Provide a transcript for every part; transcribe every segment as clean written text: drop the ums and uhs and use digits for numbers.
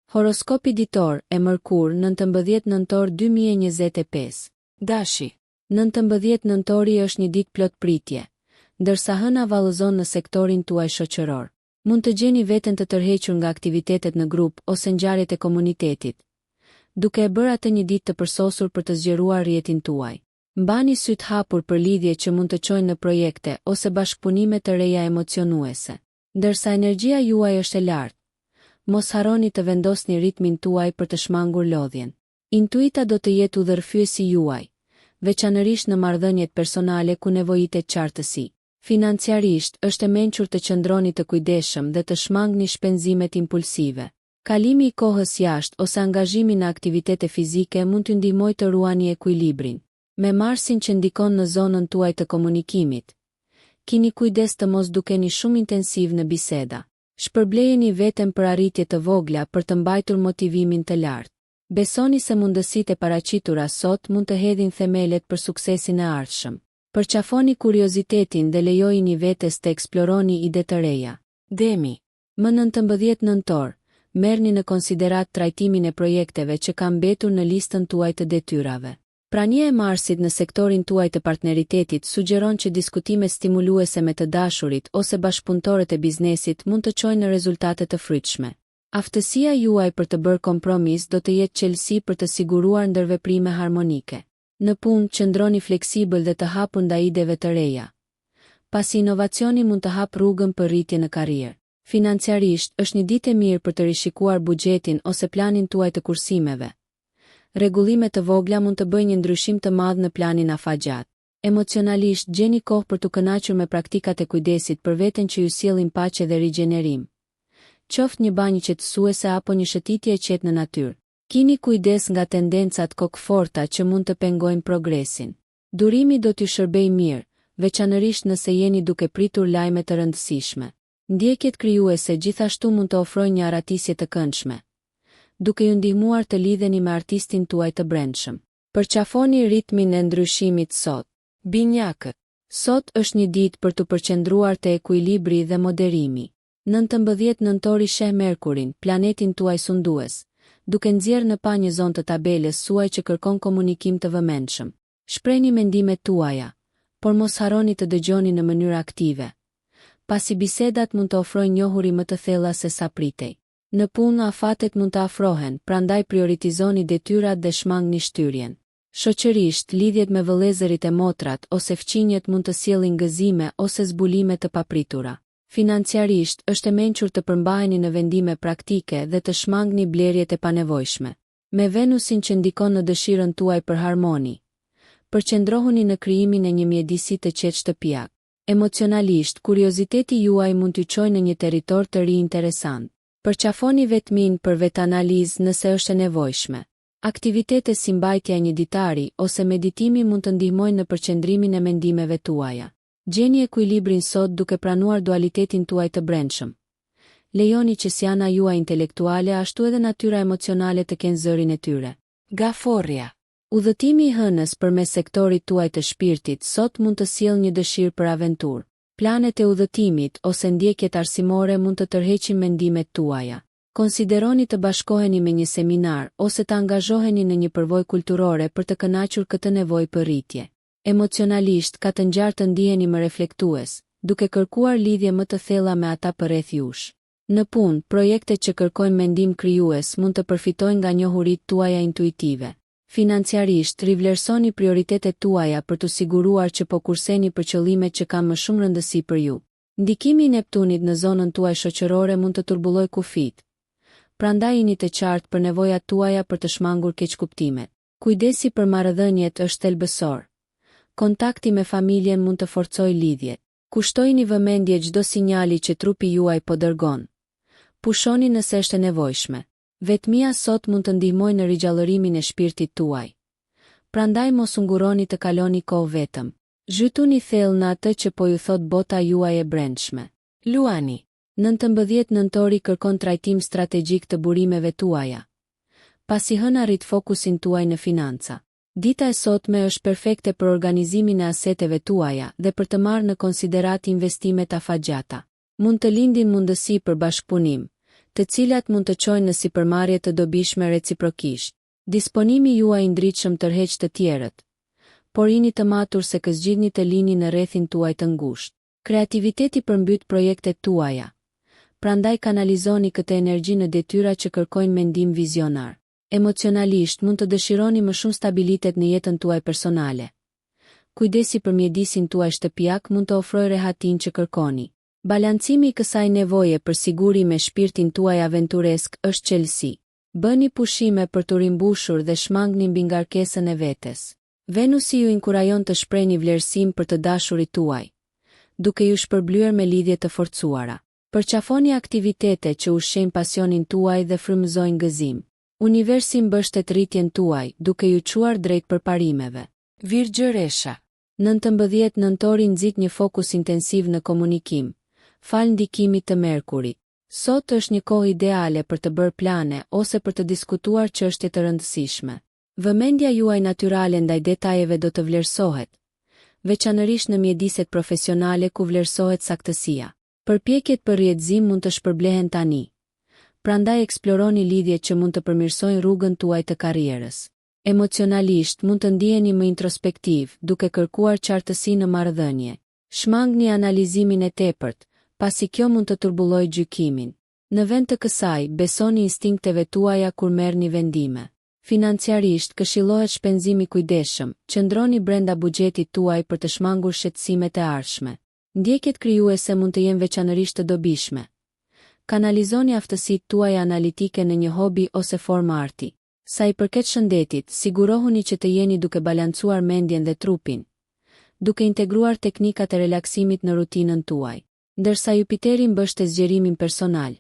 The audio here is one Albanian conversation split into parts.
Horoskopi ditor e Mërkur 19 nëntor 2025. Dashi. 19 nëntori është një ditë plot pritje, ndërsa hëna vallëzon në sektorin tuaj shoqëror. Mund të gjeni veten të tërhequr nga aktivitetet në grup ose ngjarjet e komunitetit, duke e bërë atë një ditë të përsosur për të zgjeruar rrjetin tuaj. Mbani syt hapur për lidhje që mund të çojnë në projekte ose bashkëpunime të reja emocionuese. Ndërsa energjia juaj është e lartë, mos harroni të vendosni ritmin tuaj për të shmangur lodhjen. Intuita do të jetë udhërfyesi juaj, veçanërisht në marrëdhëniet personale ku nevojitet qartësi. Financiarisht është e mençur të qëndroni të kujdesshëm dhe të shmangni shpenzimet impulsive. Kalimi i kohës jashtë ose angazhimi në aktivitete fizike mund t'ju ndihmojë të ruani ekuilibrin. Me Marsin që ndikon në zonën tuaj të komunikimit, kini kujdes të mos dukeni shumë intensiv në biseda. Shpërblejeni veten për arritje të vogla për të mbajtur motivimin të lartë. Besoni se mundësitë e paraqitura sot mund të hedhin themelet për suksesin e ardhshëm. Përqafoni kuriozitetin dhe lejojini vetes të eksploroni ide të reja. Demi. Më 19 nëntor, merrni në konsiderat trajtimin e projekteve që kanë mbetur në listën tuaj të detyrave. Prania e Marsit në sektorin tuaj të partneritetit sugjeron që diskutime stimuluese me të dashurit ose bashkëpunëtorët e biznesit mund të çojnë në rezultate të frytshme. Aftësia juaj për të bërë kompromis do të jetë çelësi për të siguruar ndërveprime harmonike. Në punë qëndroni fleksibël dhe të hapur ndaj ideve të reja, pasi inovacioni mund të hapë rrugën për rritje në karrierë. Financiarisht është një ditë e mirë për të rishikuar buxhetin ose planin tuaj të kursimeve. Rregullime të vogla mund të bëjnë një ndryshim të madh në planin afatgjat. Emocionalisht gjeni kohë për të kënaqur me praktikat e kujdesit për veten që ju sjellin paqe dhe rigjenerim. Qoftë një banjë qetësuese apo një shëtitje e qetë në natyrë. Kini kujdes nga tendencat kokëforta që mund të pengojnë progresin. Durimi do t'ju shërbejë mirë, veçanërisht nëse jeni duke pritur lajme të rëndësishme. Ndjekjet krijuese gjithashtu mund të ofrojnë një arratisje të këndshme, duke ju ndihmuar të lidheni me artistin tuaj të brendshëm. Përqafoni ritmin e ndryshimit sot. Binjakët. Sot është një ditë për të përqendruar te ekuilibri dhe moderimi. 19 nëntori sheh Merkurin, planetin tuaj sundues, duke nxjerrë në pa një zonë të tabelës suaj që kërkon komunikim të vëmendshëm. Shprehni mendimet tuaja, por mos harroni të dëgjoni në mënyrë aktive, pasi bisedat mund të ofrojnë njohuri më të thella se sa pritej. Në punë afatet mund të afrohen, prandaj prioritizoni detyrat dhe shmangni shtyrjen. Shoqërisht, lidhjet me vëllezërit e motrat ose fqinjet mund të sjellin gëzime ose zbulime të papritura. Financiarisht është e mençur të përmbaheni në vendime praktike dhe të shmangni blerjet e panevojshme. Me Venusin që ndikon në dëshirën tuaj për harmoni, përqendrohuni në krijimin e një mjedisi të qetë shtëpiak. Emocionalisht, kurioziteti juaj mund t'ju çojë në një territor të ri interesant. Përqafoni vetmin për vetanalizë nëse është e nevojshme. Aktivitete si mbajtja e një ditari ose meditimi mund të ndihmojnë në përqendrimin e mendimeve tuaja. Gjeni ekuilibrin sot duke pranuar dualitetin tuaj të brendshëm. Lejoni që si ana juaj intelektuale ashtu edhe natyra emocionale të kenë zërin e tyre. Gaforria. Udhëtimi i hënës përmes sektorit tuaj të shpirtit sot mund të sjellë një dëshirë për aventurë. Planet e udhëtimit ose ndjekjet arsimore mund të tërheqin mendimet tuaja. Konsideroni të bashkoheni me një seminar ose të angazhoheni në një përvojë kulturore për të kënaqur këtë nevojë për rritje. Emocionalisht ka të ngjarë të ndiheni më reflektues, duke kërkuar lidhje më të thella me ata përreth jush. Në punë, projektet që kërkojnë mendim krijues mund të përfitojnë nga njohuritë tuaja intuitive. Financiarisht, rivlerësoni prioritetet tuaja për të siguruar që po kurseni për qëllimet që kanë më shumë rëndësi për ju. Ndikimi i Neptunit në zonën tuaj shoqërore mund të turbullojë kufit. Prandaj jeni të qartë për nevojat tuaja për të shmangur keqkuptimet. Kujdesi për marrëdhëniet është thelbësor. Kontakti me familjen mund të forcojë lidhjet. Kushtojini vëmendje çdo sinjali që trupi juaj po dërgon. Pushoni nëse është e nevojshme. Vetmia sot mund të ndihmojë në rigjallërimin e shpirtit tuaj. Prandaj mos u nguroni të kaloni kohë vetëm. Zhytuni thellë në atë që po ju thot bota juaj e brendshme. Luani. 19 nëntori kërkon trajtim strategjik të burimeve tuaja, pasi hëna rrit fokusin tuaj në financa. Dita e sotme është perfekte për organizimin e aseteve tuaja dhe për të marrë në konsiderat investimet afatgjata. Mund të lindin mundësi për bashkëpunim, të cilat mund të çojnë në sipërmarrje të dobishme reciprokisht. Disponimi juaj i ndritshëm tërheq të tjerët, por jini të matur se zgjidhni të lini në rrethin tuaj të ngushtë. Kreativiteti përmbyt projektet tuaja. Prandaj kanalizoni këtë energji në detyra që kërkojnë mendim vizionar. Emocionalisht mund të dëshironi më shumë stabilitet në jetën tuaj personale. Kujdesi për mjedisin tuaj shtëpiak mund të ofrojë rehatin që kërkoni. Balancimi i kësaj nevoje për siguri me shpirtin tuaj aventuresk është qelësi. Bëni pushime për të rimbushur dhe shmangni mbi ngarkesën e vetes. Venusi ju inkurajon të shprehni vlerësim për të dashurit tuaj, duke ju shpërblyer me lidhje të forcuara. Përqafoni aktivitete që ushqejnë pasionin tuaj dhe frymëzojnë gëzim. Universi mbështet rritjen tuaj, duke ju çuar drejt përparimeve. Virgjëresha. 19 nëntori nxit një fokus intensiv në komunikim, fal ndikimit të Merkurit. Sot është një kohë ideale për të bërë plane ose për të diskutuar çështje të rëndësishme. Vëmendja juaj natyrale ndaj detajeve do të vlerësohet, veçanërisht në mjediset profesionale ku vlerësohet saktësia. Përpjekjet për rrjedhim mund të shpërblehen tani. Prandaj eksploroni lidhjet që mund të përmirësojnë rrugën tuaj të karrierës. Emocionalisht mund të ndiheni më introspektiv, duke kërkuar qartësi në marrëdhënie. Shmangni analizimin e tepërt, pasi kjo mund të turbullojë gjykimin. Në vend të kësaj, besoni instinkteve tuaja kur merrni vendime. Financiarisht këshillohet shpenzimi kujdesshëm, qëndroni brenda buxhetit tuaj për të shmangur shqetësimet e ardhshme. Ndjekjet krijuese mund të jenë veçanërisht të dobishme. Kanalizoni aftësitë tuaja analitike në një hobi ose formë arti. Sa i përket shëndetit, sigurohuni që të jeni duke balancuar mendjen dhe trupin, duke integruar teknikat e relaksimit në rutinën tuaj. Ndërsa Jupiteri mbështet zgjerimin personal,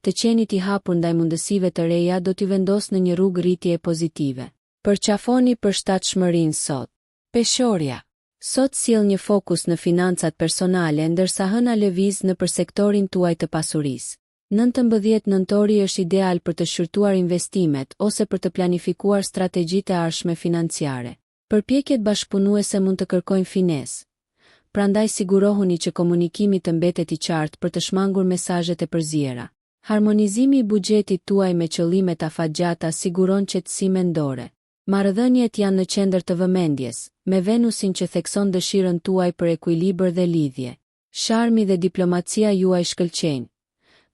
të qenit i hapur ndaj mundësive të reja do t'ju vendos në një rrugë rritjeje pozitive. Përqafoni për shtatshmërinë sot. Peshorja. Sot sjell një fokus në financat personale ndërsa hëna lëviz në për sektorin tuaj të pasurisë. 19 nëntori është ideal për të shqyrtuar investimet ose për të planifikuar strategjitë e ardhshme financiare. Përpjekjet bashkëpunuese mund të kërkojnë finesë. Prandaj sigurohuni që komunikimi të mbetet i qartë për të shmangur mesazhet e përziera. Harmonizimi i buxhetit tuaj me qëllimet afatgjata siguron qetësi mendore. Marrëdhëniet janë në qendër të vëmendjes, me Venusin që thekson dëshirën tuaj për ekuilibër dhe lidhje. Sharmi dhe diplomacia juaj shkëlqejnë,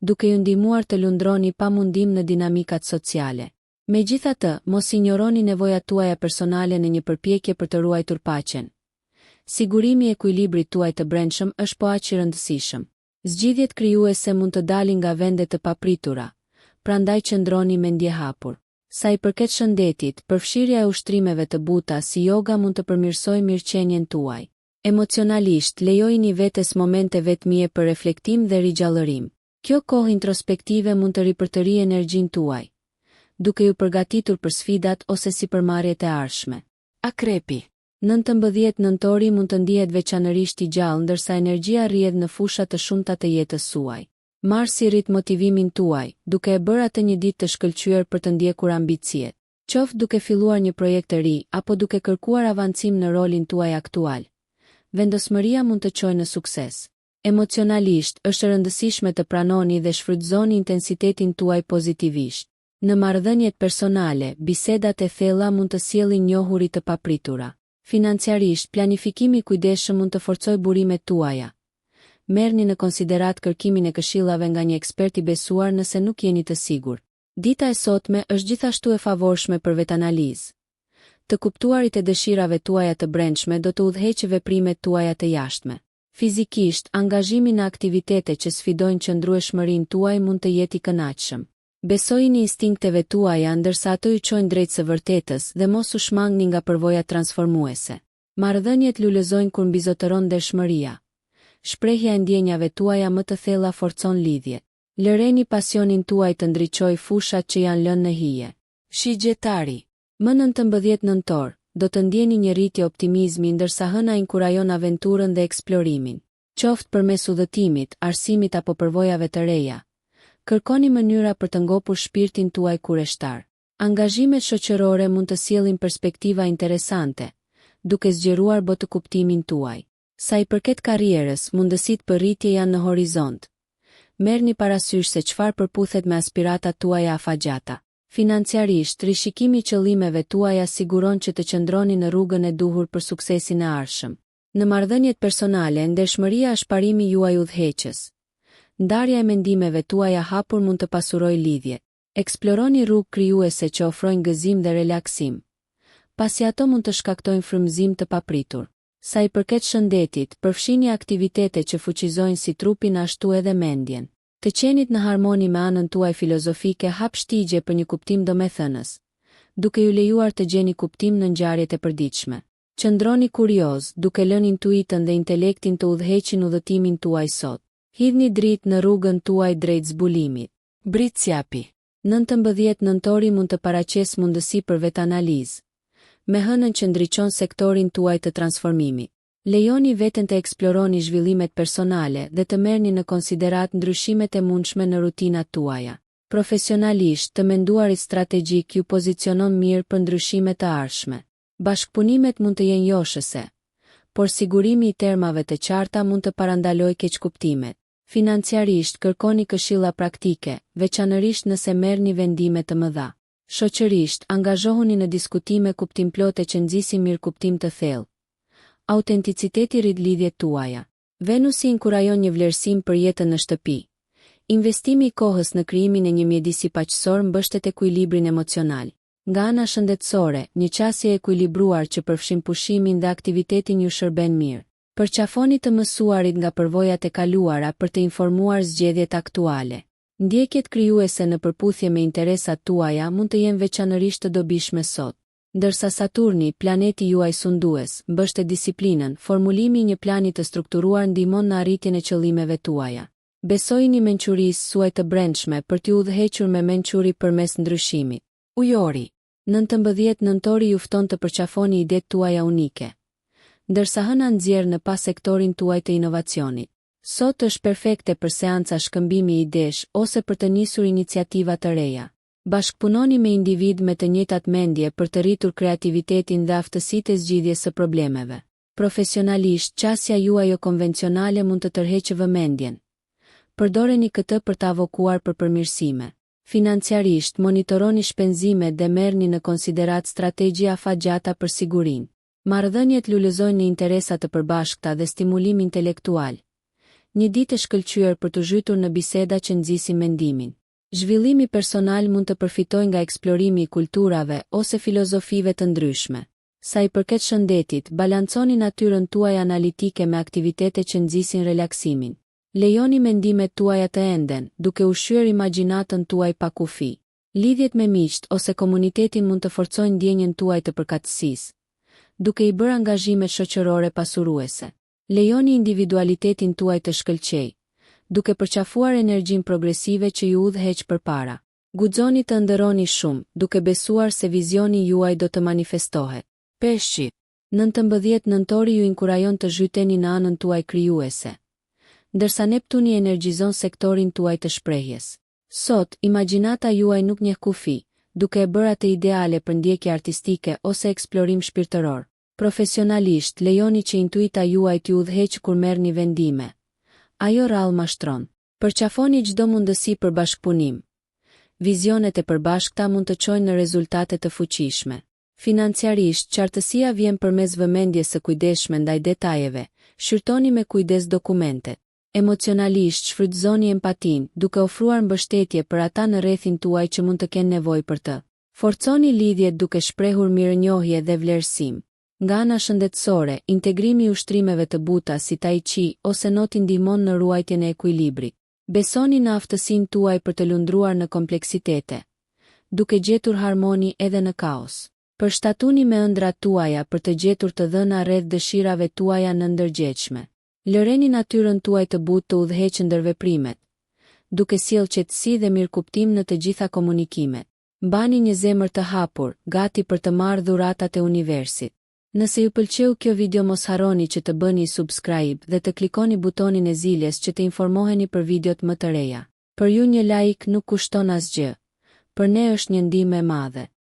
duke ju ndihmuar të lundroni pa mundim në dinamikat sociale. Megjithatë, mos injoroni nevojat tuaja personale në një përpjekje për të ruajtur paqen. Sigurimi i ekuilibrit tuaj të brendshëm është po aq i rëndësishëm. Zgjidhjet krijuese mund të dalin nga vende të papritura, prandaj qëndroni me ndje hapur. Sa i përket shëndetit, përfshirja e ushtrimeve të buta si yoga mund të përmirësojë mirëqenien tuaj. Emocionalisht, lejojini vetes momente vetmie për reflektim dhe rigjallërim. Kjo kohë introspektive mund të ripërtërijë energjinë tuaj, duke ju përgatitur për sfidat ose sipërmarrjet e ardhshme. Akrepi. 19 nëntori mund të ndihet veçanërisht i gjallë ndërsa energjia rrjedh në fusha të shumta të jetës suaj. Marsi rrit motivimin tuaj, duke e bërë atë një ditë të shkëlqyer për të ndjekur ambiciet. Qoftë duke filluar një projekt të ri apo duke kërkuar avancim në rolin tuaj aktual, vendosmëria mund të çojë në sukses. Emocionalisht, është e rëndësishme të pranoni dhe shfrytëzoni intensitetin tuaj pozitivisht. Në marrëdhëniet personale, bisedat e thella mund të sjellin njohuri të papritura. Financiarisht, planifikimi kujdesshëm mund të forcojë burimet tuaja. Merrni në konsiderat kërkimin e këshillave nga një ekspert i besuar nëse nuk jeni të sigurt. Dita e sotme është gjithashtu e favorshme për vetanalizë. Të kuptuarit e dëshirave tuaja të brendshme do të udhëheqë veprimet tuaja të jashtme. Fizikisht, angazhimi në aktivitete që sfidojnë qëndrueshmërinë tuaj mund të jetë i kënaqshëm. Besojini instinkteve tuaja ndërsa ato ju çojnë drejt së vërtetës dhe mos u shmangni nga përvojat transformuese. Marrëdhëniet lulëzojnë kur mbizotëron ndershmëria. Shprehja e ndjenjave tuaja më të thella forcon lidhjet. Lëreni pasionin tuaj të ndriçojë fushat që janë lënë në hije. Shigjetari. Më 19 nëntor, do të ndjeni një rritje optimizmi ndërsa hëna inkurajon aventurën dhe eksplorimin. Qoftë përmes udhëtimit, arsimit apo përvojave të reja. Kërkoni mënyra për të ngopur shpirtin tuaj kureshtar. Angazhimet shoqërore mund të sjellin perspektiva interesante, duke zgjeruar botë kuptimin tuaj. Sa i përket karrierës, mundësitë për rritje janë në horizont. Merrni parasysh se çfarë përputhet me aspiratat tuaja afatgjata. Financiarisht, rishikimi i qëllimeve tuaja siguron që të qëndroni në rrugën e duhur për suksesin e ardhshëm. Në marrëdhëniet personale, ndershmëria është parimi juaj udhëheqës. Ndarja e mendimeve tuaja hapur mund të pasurojë lidhje. Eksploroni rrugë krijuese që ofrojnë gëzim dhe relaksim, pasi ato mund të shkaktojnë frymëzim të papritur. Sa i përket shëndetit, përfshini aktivitete që fuqizojnë si trupin ashtu edhe mendjen. Të qenit në harmoni me anën tuaj filozofike hap shtigje për një kuptim domethënës, duke ju lejuar të gjeni kuptim në ngjarjet e përditshme. Qëndroni kurioz, duke lënë intuitën dhe intelektin të udhëheqin udhëtimin tuaj sot. Hidhni dritë në rrugën tuaj drejt zbulimit. Britsjapi. 19 nëntori mund të paraqesë mundësi për vetanalizë, me hënën që ndriçon sektorin tuaj të transformimit. Lejoni veten të eksploroni zhvillimet personale dhe të merrni në konsiderat ndryshimet e mundshme në rutinat tuaja. Profesionalisht, të menduarit strategjik ju pozicionon mirë për ndryshimet të ardhshme. Bashkëpunimet mund të jenë joshëse, por sigurimi i termave të qarta mund të parandalojë keqkuptimet. Financiarisht, kërkoni këshilla praktike, veçanërisht nëse merrni vendime të mëdha. Shoqërisht, angazhohuni në diskutime kuptimplote që nxisin mirëkuptim të thellë. Autenticiteti rrit lidhjet tuaja. Venusi inkurajon një vlerësim për jetën në shtëpi. Investimi i kohës në krijimin e një mjedisi paqësor mbështet ekuilibrin emocional. Nga ana shëndetësore, një qasje e ekuilibruar që përfshin pushimin dhe aktivitetin ju shërben mirë. Përqafoni të mësuarit nga përvojat e kaluara për të informuar zgjedhjet aktuale. Ndjekjet krijuese në përputhje me interesat tuaja mund të jenë veçanërisht të dobishme sot. Ndërsa Saturni, planeti juaj sundues, mbështet disiplinën, formulimi i një plani të strukturuar ndihmon në arritjen e qëllimeve tuaja. Besojini mençurisë suaj të brendshme për t'ju udhëhequr me mençuri përmes ndryshimit. Ujori. 19 nëntori ju fton të përqafoni idetë tuaja unike, ndërsa hëna nxjerr në pas sektorin tuaj të inovacionit. Sot është perfekte për seanca shkëmbimi idesh ose për të nisur iniciativa të reja. Bashkëpunoni me individ me të njëjtat mendje për të rritur kreativitetin dhe aftësitë e zgjidhjes së problemeve. Profesionalisht, qasja juaj jo konvencionale mund të tërheqë vëmendjen. Përdoreni këtë për të avokuar për përmirësime. Financiarisht, monitoroni shpenzimet dhe merrni në konsiderat strategji afatgjata për sigurinë. Marrëdhëniet lulëzojnë në interesa të përbashkëta dhe stimulim intelektual. Një ditë e shkëlqyer për të zhytur në biseda që nxisin mendimin. Zhvillimi personal mund të përfitojë nga eksplorimi i kulturave ose filozofive të ndryshme. Sa i përket shëndetit, balanconi natyrën tuaj analitike me aktivitete që nxisin relaksimin. Lejoni mendimet tuaja të enden, duke ushqyer imagjinatën tuaj pa kufi. Lidhjet me miqt ose komunitetin mund të forcojnë ndjenjen tuaj të përkatësisë, duke i bërë angazhimet shoqërore pasuruese. Lejoni individualitetin tuaj të shkëlqejë, duke përqafuar energjinë progresive që ju udhëheq përpara. Guxoni të ëndërroni shumë, duke besuar se vizioni juaj do të manifestohet. Peshqit. 19 nëntori ju inkurajon të zhyteni në anën tuaj krijuese, ndërsa Neptuni energjizon sektorin tuaj të shprehjes. Sot, imagjinata juaj nuk njeh kufi, duke e bërë atë ideale për ndjekje artistike ose eksplorim shpirtëror. Profesionalisht, lejoni që intuita juaj t'ju udhëheqë kur merrni vendime. Ajo rrallë mashtron. Përqafoni çdo mundësi për bashkëpunim. Vizionet e përbashkëta mund të çojnë në rezultate të fuqishme. Financiarisht, qartësia vjen përmes vëmendjes së kujdesshme ndaj detajeve. Shqyrtoni me kujdes dokumentet. Emocionalisht, shfrytëzoni empatinë, duke ofruar mbështetje për ata në rrethin tuaj që mund të kenë nevojë për të. Forconi lidhjet duke shprehur mirënjohje dhe vlerësim. Nga ana shëndetësore, integrimi i ushtrimeve të buta si tai chi ose noti ndihmon në ruajtjen e ekuilibrit. Besoni në aftësinë tuaj për të lundruar në kompleksitete, duke gjetur harmoni edhe në kaos. Përshtatuni me ëndrat tuaja për të gjetur të dhëna rreth dëshirave tuaja në ndërgjegjshme. Lëreni natyrën tuaj të butë të udhëheqë ndër veprimet, duke sjellë qetësi dhe mirëkuptim në të gjitha komunikimet. Mbani një zemër të hapur, gati për të marrë dhuratat e universit. Nëse ju pëlqeu kjo video, mos harroni që të bëni subscribe dhe të klikoni butonin e ziljes që të informoheni për videot më të reja. Për ju një like nuk kushton asgjë, për ne është një ndihmë e madhe.